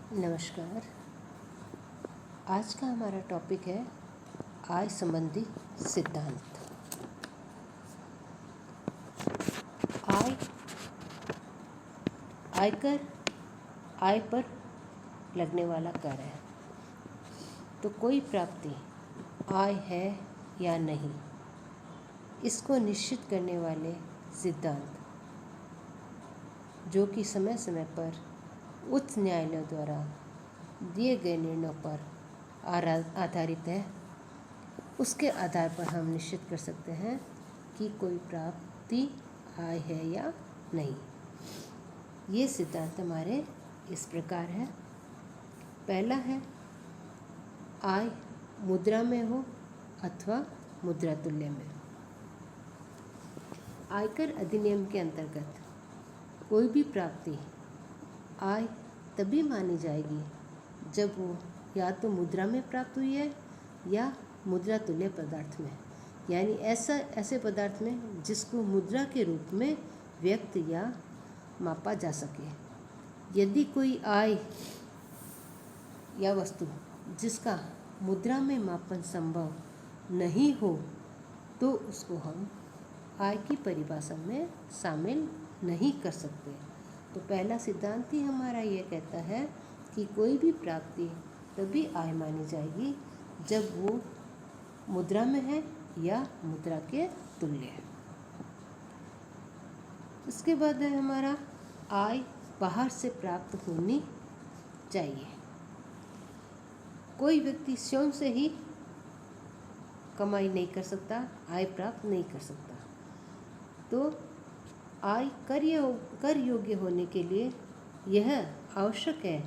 नमस्कार। आज का हमारा टॉपिक है आय संबंधी सिद्धांत। आयकर आय पर लगने वाला कर है। तो कोई प्राप्ति आय है या नहीं, इसको निश्चित करने वाले सिद्धांत जो कि समय समय पर उच्च न्यायालय द्वारा दिए गए निर्णयों पर आधारित है, उसके आधार पर हम निश्चित कर सकते हैं कि कोई प्राप्ति आय है या नहीं। ये सिद्धांत हमारे इस प्रकार है। पहला है, आय मुद्रा में हो अथवा मुद्रा तुल्य में। आयकर अधिनियम के अंतर्गत कोई भी प्राप्ति आय तभी मानी जाएगी जब वो या तो मुद्रा में प्राप्त हुई है या मुद्रा तुल्य पदार्थ में, यानी ऐसे पदार्थ में जिसको मुद्रा के रूप में व्यक्त या मापा जा सके। यदि कोई आय या वस्तु जिसका मुद्रा में मापन संभव नहीं हो तो उसको हम आय की परिभाषा में शामिल नहीं कर सकते। तो पहला सिद्धांत ही हमारा ये कहता है कि कोई भी प्राप्ति तभी आय मानी जाएगी जब वो मुद्रा में है या मुद्रा के तुल्य है। उसके बाद है हमारा, आय बाहर से प्राप्त होनी चाहिए। कोई व्यक्ति स्वयं से ही कमाई नहीं कर सकता, आय प्राप्त नहीं कर सकता। तो आय कर योग्य होने के लिए यह आवश्यक है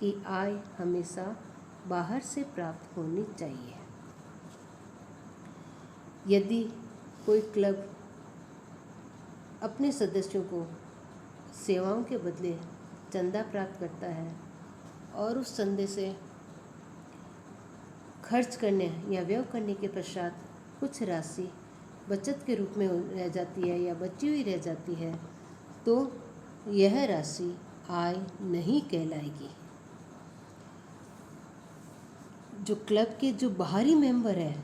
कि आय हमेशा बाहर से प्राप्त होनी चाहिए। यदि कोई क्लब अपने सदस्यों को सेवाओं के बदले चंदा प्राप्त करता है और उस चंदे से खर्च करने या व्यय करने के पश्चात कुछ राशि बचत के रूप में रह जाती है या बची हुई रह जाती है, तो यह राशि आय नहीं कहलाएगी। जो क्लब के जो बाहरी मेंबर है,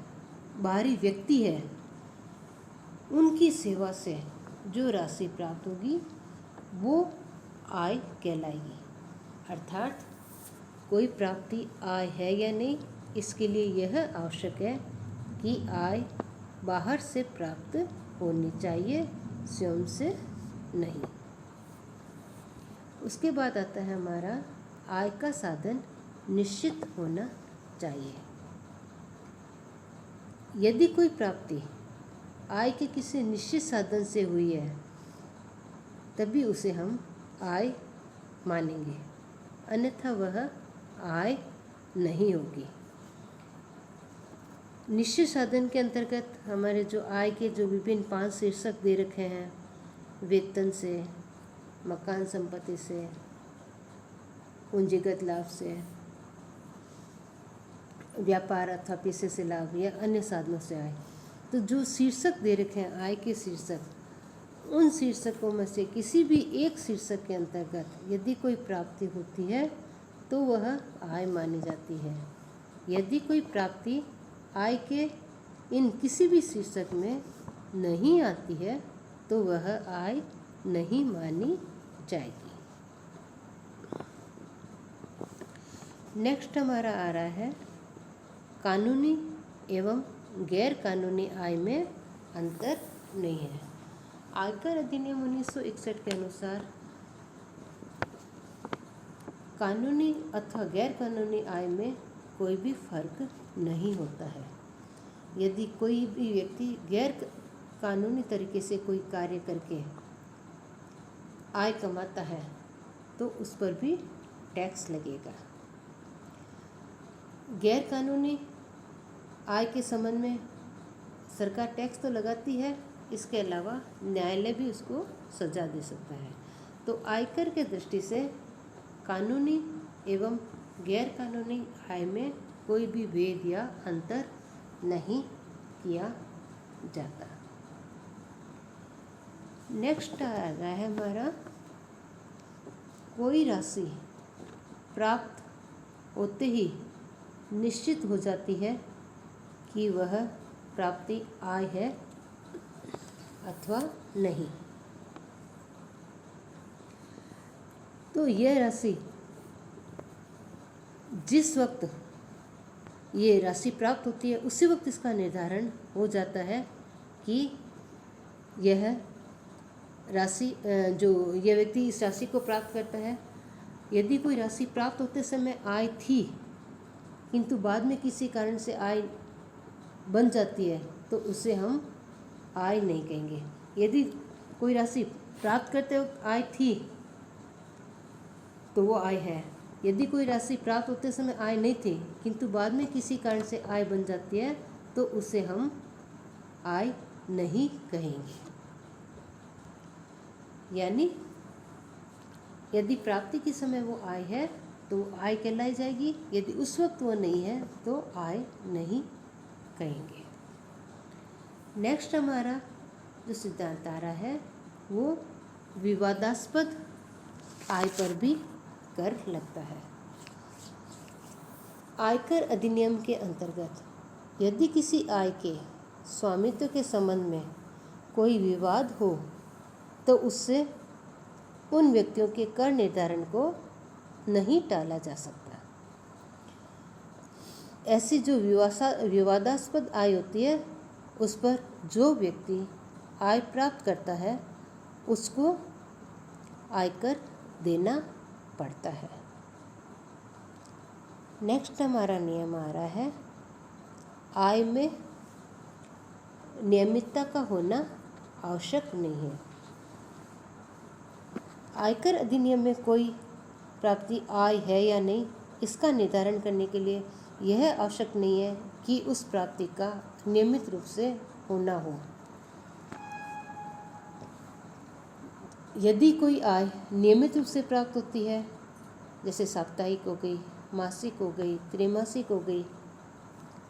बाहरी व्यक्ति है, उनकी सेवा से जो राशि प्राप्त होगी वो आय कहलाएगी। अर्थात कोई प्राप्ति आय है या नहीं, इसके लिए यह आवश्यक है कि आय बाहर से प्राप्त होनी चाहिए, स्वयं से नहीं। उसके बाद आता है हमारा, आय का साधन निश्चित होना चाहिए। यदि कोई प्राप्ति आय के किसी निश्चित साधन से हुई है तभी उसे हम आय मानेंगे, अन्यथा वह आय नहीं होगी। निश्चित साधन के अंतर्गत हमारे जो आय के जो विभिन्न 5 शीर्षक दे रखे हैं, वेतन से, मकान संपत्ति से, पूंजीगत लाभ से, व्यापार अथवा पेशे से लाभ या अन्य साधनों से आय, तो जो शीर्षक दे रखे हैं आय के शीर्षक, उन शीर्षकों में से किसी भी एक शीर्षक के अंतर्गत यदि कोई प्राप्ति होती है तो वह आय मानी जाती है। यदि कोई प्राप्ति आय के इन किसी भी शीर्षक में नहीं आती है तो वह आय नहीं मानी जाएगी। नेक्स्ट हमारा आ रहा है, कानूनी एवं गैर कानूनी आय में अंतर नहीं है। आयकर अधिनियम 1961 के अनुसार कानूनी अथवा गैर कानूनी आय में कोई भी फर्क नहीं होता है। यदि कोई भी व्यक्ति गैर कानूनी तरीके से कोई कार्य करके आय कमाता है तो उस पर भी टैक्स लगेगा। गैर कानूनी आय के संबंध में सरकार टैक्स तो लगाती है, इसके अलावा न्यायालय भी उसको सजा दे सकता है। तो आयकर के दृष्टि से कानूनी एवं गैर कानूनी आय में कोई भी भेद या अंतर नहीं किया जाता। नेक्स्ट आ रहा है हमारा, कोई राशि प्राप्त होते ही निश्चित हो जाती है कि वह प्राप्ति आय है अथवा नहीं। तो यह राशि जिस वक्त ये राशि प्राप्त होती है उसी वक्त इसका निर्धारण हो जाता है कि यह राशि जो यह व्यक्ति इस राशि को प्राप्त करता है। यदि कोई राशि प्राप्त होते समय आय थी किंतु बाद में किसी कारण से आय बन जाती है तो उसे हम आय नहीं कहेंगे। यदि कोई राशि प्राप्त करते वक्त आय थी तो वो आय है। यदि कोई राशि प्राप्त होते समय आय नहीं थी किंतु बाद में किसी कारण से आय बन जाती है तो उसे हम आय नहीं कहेंगे। यानी यदि प्राप्ति के समय वो आय है तो आय कहलाई जाएगी, यदि उस वक्त वो नहीं है तो आय नहीं कहेंगे। नेक्स्ट हमारा जो सिद्धांत आ रहा है वो विवादास्पद आय पर भी कर लगता है। आयकर अधिनियम के अंतर्गत यदि किसी आय के स्वामित्व के संबंध में कोई विवाद हो तो उससे उन व्यक्तियों के कर निर्धारण को नहीं टाला जा सकता। ऐसी जो विवादास्पद आय होती है उस पर जो व्यक्ति आय प्राप्त करता है उसको आयकर देना पड़ता है। नेक्स्ट हमारा नियम आ रहा है आय में नियमितता का होना आवश्यक नहीं है। आयकर अधिनियम में कोई प्राप्ति आय है या नहीं इसका निर्धारण करने के लिए यह आवश्यक नहीं है कि उस प्राप्ति का नियमित रूप से होना हो। यदि कोई आय नियमित रूप से प्राप्त होती है जैसे साप्ताहिक हो गई, मासिक हो गई, त्रैमासिक हो गई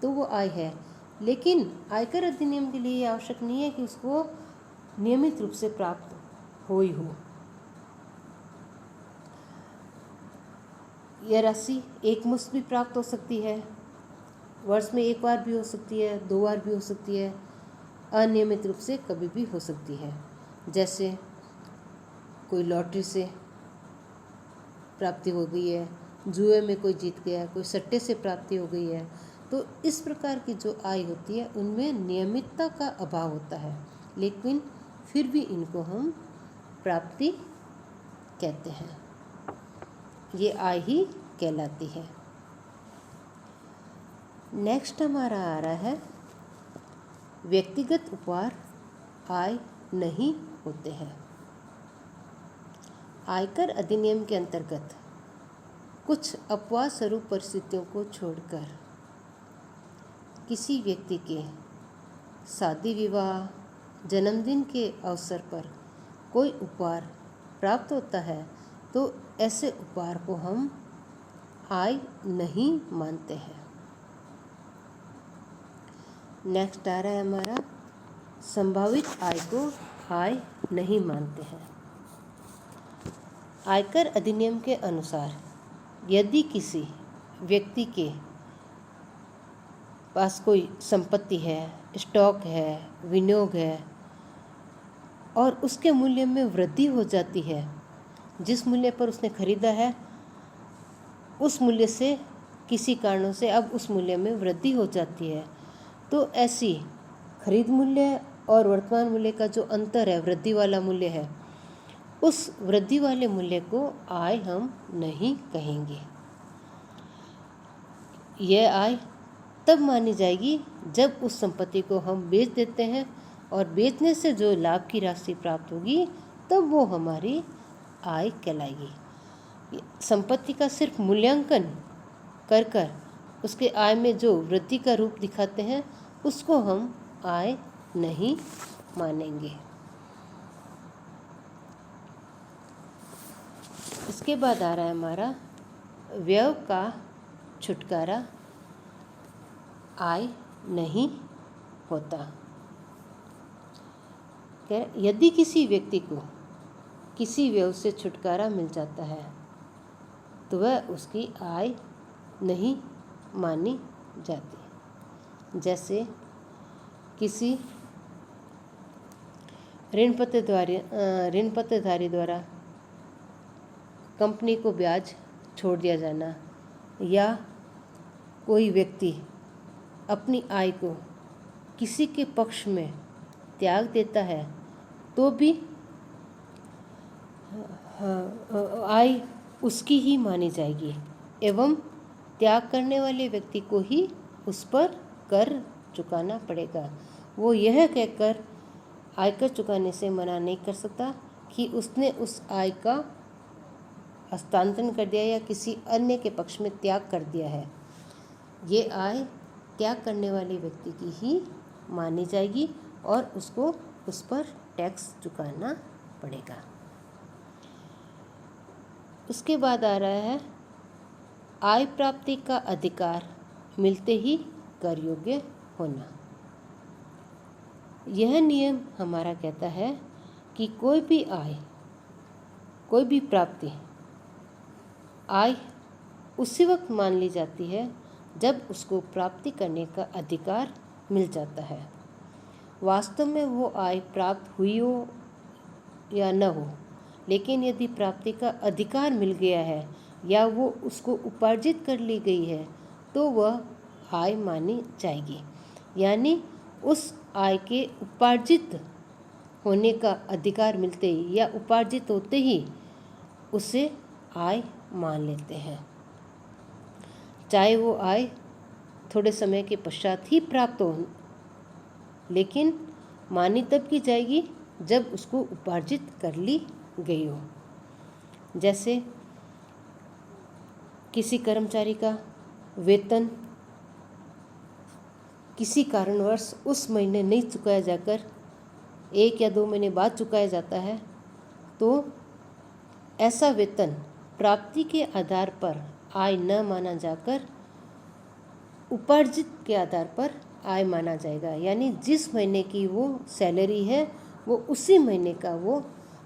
तो वो आय है। लेकिन आयकर अधिनियम के लिए आवश्यक नहीं है कि उसको नियमित रूप से प्राप्त हो ही हो। यह राशि एक मुश्त भी प्राप्त हो सकती है, वर्ष में एक बार भी हो सकती है, 2 बार भी हो सकती है, अनियमित रूप से कभी भी हो सकती है। जैसे कोई लॉटरी से प्राप्ति हो गई है, जुए में कोई जीत गया, कोई सट्टे से प्राप्ति हो गई है। तो इस प्रकार की जो आय होती है उनमें नियमितता का अभाव होता है, लेकिन फिर भी इनको हम प्राप्ति कहते हैं, ये आय ही कहलाती है। नेक्स्ट हमारा आ रहा है व्यक्तिगत उपहार आय नहीं होते हैं। आयकर अधिनियम के अंतर्गत कुछ अपवाद स्वरूप परिस्थितियों को छोड़कर किसी व्यक्ति के शादी विवाह, जन्मदिन के अवसर पर कोई उपहार प्राप्त होता है तो ऐसे उपहार को हम आय नहीं मानते हैं। नेक्स्ट आ रहा है हमारा संभावित आय को आय नहीं मानते हैं। आयकर अधिनियम के अनुसार यदि किसी व्यक्ति के पास कोई संपत्ति है, स्टॉक है, विनियोग है और उसके मूल्य में वृद्धि हो जाती है, जिस मूल्य पर उसने खरीदा है उस मूल्य से किसी कारणों से अब उस मूल्य में वृद्धि हो जाती है, तो ऐसी खरीद मूल्य और वर्तमान मूल्य का जो अंतर है, वृद्धि वाला मूल्य है, उस वृद्धि वाले मूल्य को आय हम नहीं कहेंगे। यह आय तब मानी जाएगी जब उस संपत्ति को हम बेच देते हैं और बेचने से जो लाभ की राशि प्राप्त होगी तब वो हमारी आय कहलाएगी। संपत्ति का सिर्फ मूल्यांकन कर कर उसके आय में जो वृद्धि का रूप दिखाते हैं उसको हम आय नहीं मानेंगे। इसके बाद आ रहा है हमारा व्यय का छुटकारा आय नहीं होता। यदि किसी व्यक्ति को किसी व्यय से छुटकारा मिल जाता है तो वह उसकी आय नहीं मानी जाती। जैसे किसी ऋणपत्रधारी द्वारा कंपनी को ब्याज छोड़ दिया जाना, या कोई व्यक्ति अपनी आय को किसी के पक्ष में त्याग देता है तो भी आय उसकी ही मानी जाएगी एवं त्याग करने वाले व्यक्ति को ही उस पर कर चुकाना पड़ेगा। वो यह कहकर आयकर चुकाने से मना नहीं कर सकता कि उसने उस आय का हस्तांतरण कर दिया या किसी अन्य के पक्ष में त्याग कर दिया है। ये आय त्याग करने वाले व्यक्ति की ही मानी जाएगी और उसको उस पर टैक्स चुकाना पड़ेगा। उसके बाद आ रहा है आय प्राप्ति का अधिकार मिलते ही कर योग्य होना। यह नियम हमारा कहता है कि कोई भी आय, कोई भी प्राप्ति आय उसी वक्त मान ली जाती है जब उसको प्राप्ति करने का अधिकार मिल जाता है। वास्तव में वो आय प्राप्त हुई हो या न हो, लेकिन यदि प्राप्ति का अधिकार मिल गया है या वो उसको उपार्जित कर ली गई है तो वह आय मानी जाएगी। यानी उस आय के उपार्जित होने का अधिकार मिलते ही या उपार्जित होते ही उसे आय मान लेते हैं, चाहे वो आय थोड़े समय के पश्चात ही प्राप्त हो, लेकिन मानी तब की जाएगी जब उसको उपार्जित कर ली गई हो। जैसे किसी कर्मचारी का वेतन किसी कारणवश उस महीने नहीं चुकाया जाकर 1 या 2 महीने बाद चुकाया जाता है, तो ऐसा वेतन प्राप्ति के आधार पर आय न माना जाकर उपार्जित के आधार पर आय माना जाएगा। यानी जिस महीने की वो सैलरी है वो उसी महीने का वो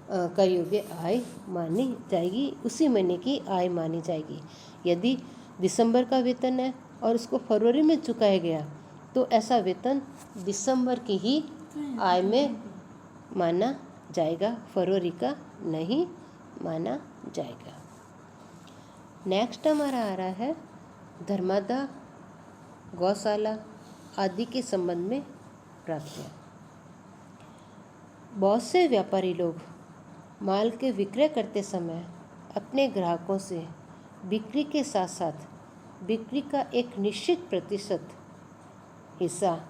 कर योग्य आय मानी जाएगी, उसी महीने की आय मानी जाएगी। यदि दिसंबर का वेतन है और उसको फरवरी में चुकाया गया तो ऐसा वेतन दिसंबर की ही आय में माना जाएगा, फरवरी का नहीं माना जाएगा। नेक्स्ट हमारा आ रहा है धर्मादा, गौशाला आदि के संबंध में प्राप्तियाँ। बहुत से व्यापारी लोग माल के विक्रय करते समय अपने ग्राहकों से बिक्री के साथ साथ बिक्री का एक निश्चित प्रतिशत हिस्सा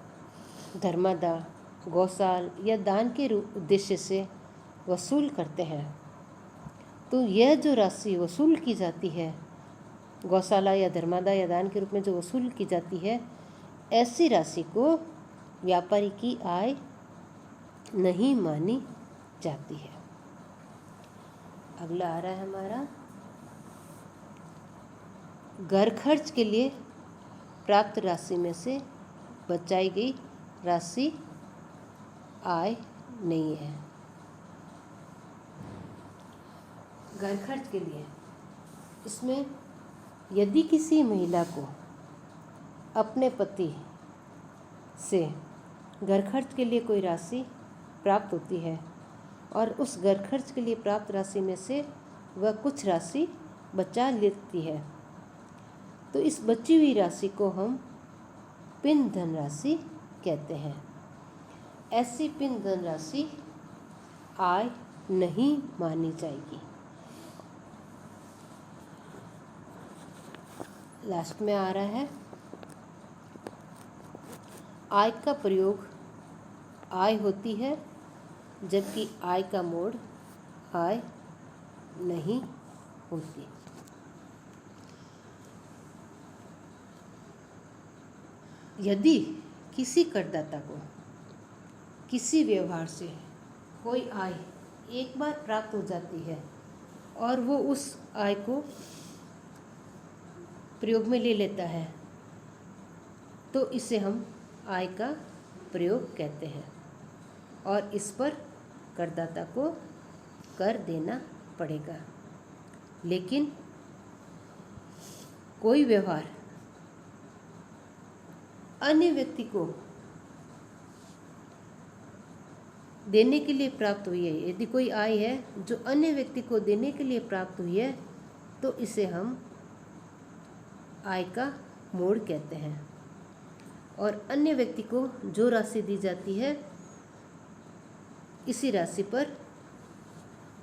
धर्मादा, गौशाल या दान के उद्देश्य से वसूल करते हैं। तो यह जो राशि वसूल की जाती है गौशाला या धर्मादा या दान के रूप में जो वसूल की जाती है, ऐसी राशि को व्यापारी की आय नहीं मानी जाती है। अगला आ रहा है हमारा घर खर्च के लिए प्राप्त राशि में से बचाई गई राशि आय नहीं है। घर खर्च के लिए, इसमें यदि किसी महिला को अपने पति से घर खर्च के लिए कोई राशि प्राप्त होती है और उस घर खर्च के लिए प्राप्त राशि में से वह कुछ राशि बचा लेती है, तो इस बची हुई राशि को हम पिन धनराशि कहते हैं। ऐसी पिन धनराशि आय नहीं मानी जाएगी। लास्ट में आ रहा है आय का प्रयोग आय होती है जबकि आय का मोड आय नहीं होती। यदि किसी करदाता को किसी व्यवहार से कोई आय एक बार प्राप्त हो जाती है और वो उस आय को प्रयोग में ले लेता है, तो इसे हम आय का प्रयोग कहते हैं और इस पर करदाता को कर देना पड़ेगा। लेकिन कोई व्यवहार अन्य व्यक्ति को देने के लिए प्राप्त हुई है, यदि कोई आय है जो अन्य व्यक्ति को देने के लिए प्राप्त हुई है तो इसे हम आय का मोड़ कहते हैं। और अन्य व्यक्ति को जो राशि दी जाती है इसी राशि पर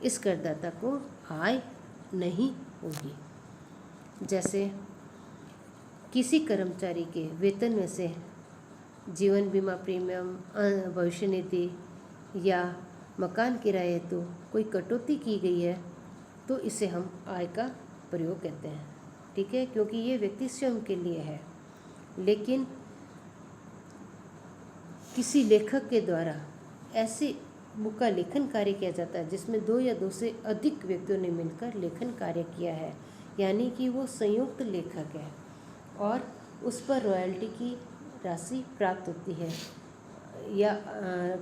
इस करदाता को आय नहीं होगी। जैसे किसी कर्मचारी के वेतन में से जीवन बीमा प्रीमियम, भविष्य निधि या मकान किराए हेतु कोई कटौती की गई है तो इसे हम आय का प्रयोग कहते हैं। ठीक है, क्योंकि ये व्यक्ति स्वयं के लिए है। लेकिन किसी लेखक के द्वारा ऐसी बुक का लेखन कार्य किया जाता है जिसमें 2 या 2 से अधिक व्यक्तियों ने मिलकर लेखन कार्य किया है, यानी कि वो संयुक्त लेखक है और उस पर रॉयल्टी की राशि प्राप्त होती है या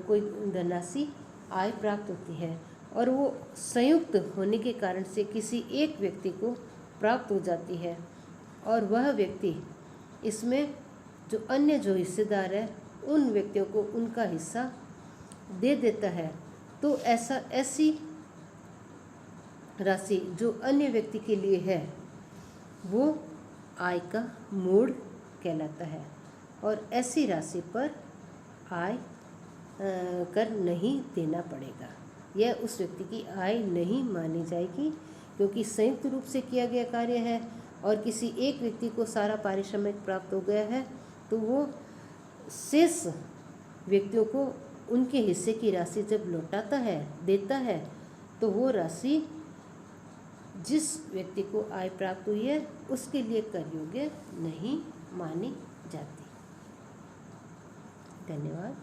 कोई धनराशि आय प्राप्त होती है, और वो संयुक्त होने के कारण से किसी एक व्यक्ति को प्राप्त हो जाती है और वह व्यक्ति इसमें जो अन्य जो हिस्सेदार है उन व्यक्तियों को उनका हिस्सा दे देता है। तो ऐसी राशि जो अन्य व्यक्ति के लिए है वो आय का मोड़ कहलाता है और ऐसी राशि पर आय कर नहीं देना पड़ेगा। यह उस व्यक्ति की आय नहीं मानी जाएगी, क्योंकि संयुक्त रूप से किया गया कार्य है और किसी एक व्यक्ति को सारा पारिश्रमिक प्राप्त हो गया है तो वो शेष व्यक्तियों को उनके हिस्से की राशि जब लौटाता है, देता है, तो वो राशि जिस व्यक्ति को आय प्राप्त हुई है उसके लिए कर योग्य नहीं मानी जाती। धन्यवाद।